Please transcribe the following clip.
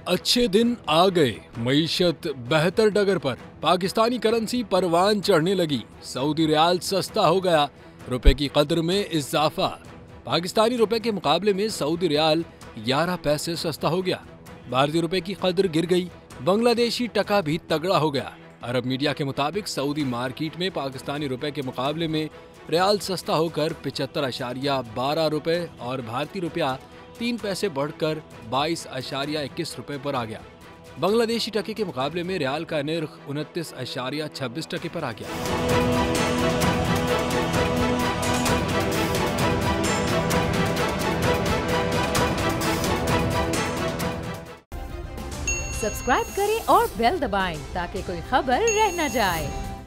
अच्छे दिन आ गए, मईशत बेहतर डगर पर। पाकिस्तानी करेंसी परवान चढ़ने लगी। सऊदी रियाल सस्ता हो गया, रुपए की कदर में इजाफा। पाकिस्तानी रुपए के मुकाबले में सऊदी रियाल 11 पैसे सस्ता हो गया। भारतीय रुपए की कदर गिर गई। बांग्लादेशी टका भी तगड़ा हो गया। अरब मीडिया के मुताबिक सऊदी मार्केट में पाकिस्तानी रुपए के मुकाबले में रियाल सस्ता होकर 75.12 रुपए और भारतीय रुपया 3 पैसे बढ़कर 22.21 रुपए पर आ गया। बांग्लादेशी टके के मुकाबले में रियाल का निर्ख 29.26 टके पर आ गया। सब्सक्राइब करें और बेल दबाएं ताकि कोई खबर रह न जाए।